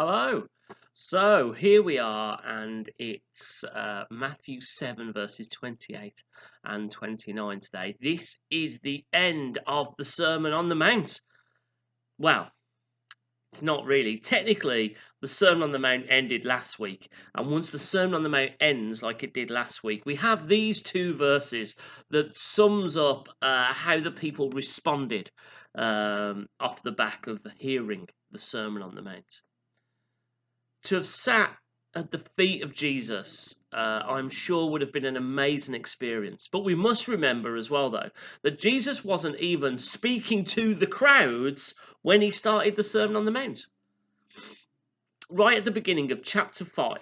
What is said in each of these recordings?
Hello. So here we are, and it's Matthew 7, verses 28 and 29 today. This is the end of the Sermon on the Mount. Well, it's not really. Technically, the Sermon on the Mount ended last week, and once the Sermon on the Mount ends like it did last week, we have these two verses that sums up how the people responded off the back of hearing the Sermon on the Mount. To have sat at the feet of Jesus, I'm sure would have been an amazing experience. But we must remember as well, though, that Jesus wasn't even speaking to the crowds when he started the Sermon on the Mount. Right at the beginning of chapter 5,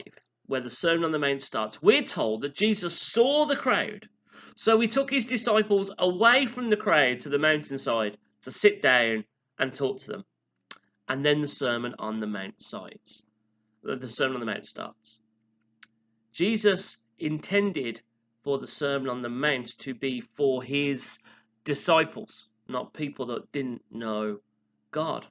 where the Sermon on the Mount starts, we're told that Jesus saw the crowd. So he took his disciples away from the crowd to the mountainside to sit down and talk to them. And then the Sermon on the Mount starts. The Sermon on the Mount starts. Jesus intended for the Sermon on the Mount to be for his disciples, not people that didn't know God.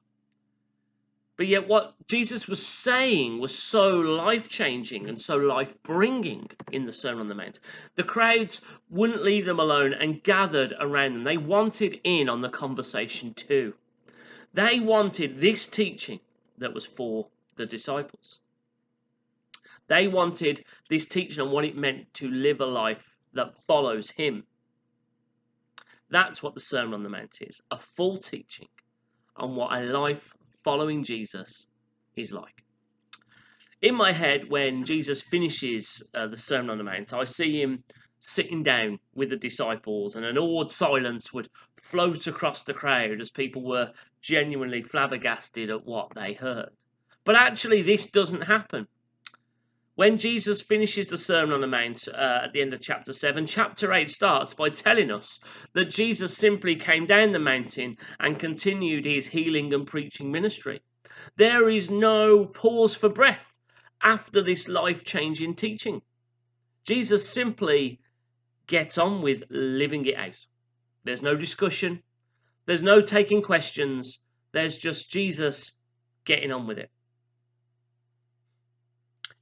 But yet what Jesus was saying was so life-changing and so life-bringing in the Sermon on the Mount. The crowds wouldn't leave them alone and gathered around them. They wanted in on the conversation too. They wanted this teaching that was for the disciples. They wanted this teaching on what it meant to live a life that follows him. That's what the Sermon on the Mount is, a full teaching on what a life following Jesus is like. In my head, when Jesus finishes the Sermon on the Mount, I see him sitting down with the disciples, and an awed silence would float across the crowd as people were genuinely flabbergasted at what they heard. But actually, this doesn't happen. When Jesus finishes the Sermon on the Mount at the end of chapter 7, chapter 8 starts by telling us that Jesus simply came down the mountain and continued his healing and preaching ministry. There is no pause for breath after this life-changing teaching. Jesus simply gets on with living it out. There's no discussion. There's no taking questions. There's just Jesus getting on with it.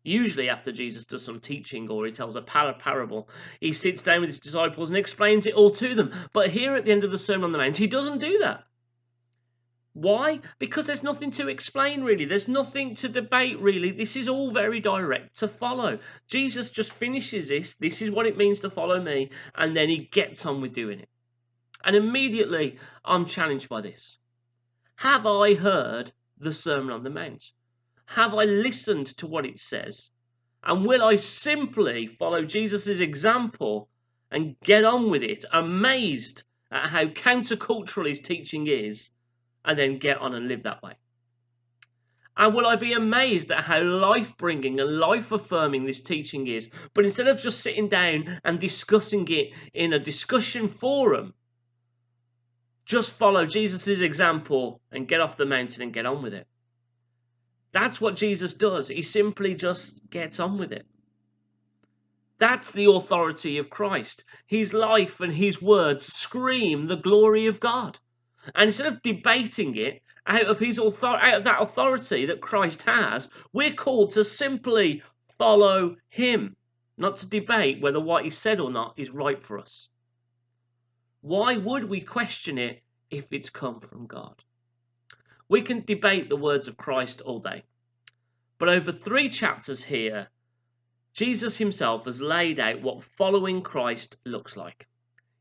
Usually after Jesus does some teaching or he tells a parable, he sits down with his disciples and explains it all to them. But here at the end of the Sermon on the Mount, he doesn't do that. Why? Because there's nothing to explain, really. There's nothing to debate, really. This is all very direct to follow. Jesus just finishes this. This is what it means to follow me. And then he gets on with doing it. And immediately, I'm challenged by this. Have I heard the Sermon on the Mount? Have I listened to what it says? And will I simply follow Jesus' example and get on with it, amazed at how countercultural his teaching is, and then get on and live that way? And will I be amazed at how life-bringing and life-affirming this teaching is, but instead of just sitting down and discussing it in a discussion forum, just follow Jesus' example and get off the mountain and get on with it? That's what Jesus does. He simply just gets on with it. That's the authority of Christ. His life and his words scream the glory of God. And instead of debating it out of that authority that Christ has, we're called to simply follow him, not to debate whether what he said or not is right for us. Why would we question it if it's come from God? We can debate the words of Christ all day. But over 3 chapters here, Jesus himself has laid out what following Christ looks like.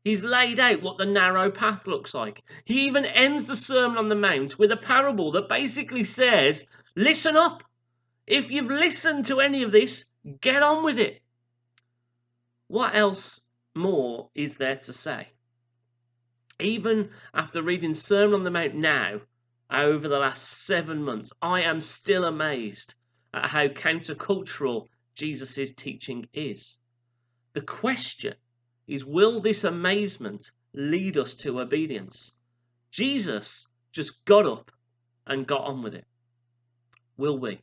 He's laid out what the narrow path looks like. He even ends the Sermon on the Mount with a parable that basically says, listen up. If you've listened to any of this, get on with it. What else more is there to say? Even after reading Sermon on the Mount now, over the last 7 months, I am still amazed at how countercultural Jesus' teaching is. The question is, will this amazement lead us to obedience? Jesus just got up and got on with it. Will we?